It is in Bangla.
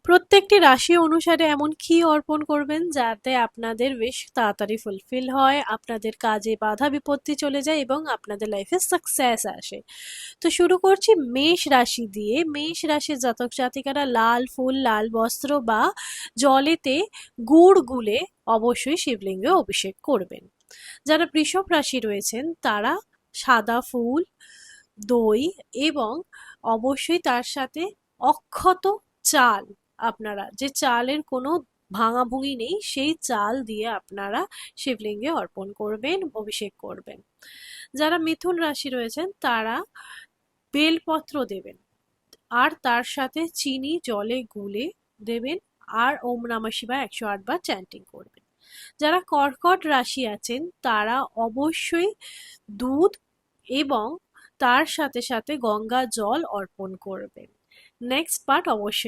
প্রত্যেকটি রাশি অনুসারে এমন কি অর্পণ করবেন যাতে আপনাদের বেশ তাড়াতাড়ি ফুলফিল হয়, আপনাদের কাজে বাধা বিপত্তি চলে যায় এবং আপনাদের লাইফে সাকসেস আসে। তো শুরু করছি মেষ রাশি দিয়ে। মেষ রাশির জাতক জাতিকারা লাল ফুল, লাল বস্ত্র বা জলেতে গুড় গুলে অবশ্যই শিবলিঙ্গে অভিষেক করবেন। যারা বৃষভ রাশি রয়েছেন তারা সাদা ফুল, দই এবং অবশ্যই তার সাথে অক্ষত চাল, আপনারা যে চালের কোনো ভাঙাভুঙি নেই সেই চাল দিয়ে আপনারা শিবলিঙ্গে অর্পণ করবেন, অভিষেক করবেন। যারা মিথুন রাশি রয়েছেন তারা বেলপত্র দেবেন আর তার সাথে চিনি জলে গুলে দেবেন আর ওম নমঃ শিবায় 108 বার চ্যান্টিং করবেন। যারা কর্কট রাশি আছেন তারা অবশ্যই দুধ এবং তার সাথে সাথে গঙ্গা জল অর্পণ করবেন। নেক্সট পার্ট অবশ্যই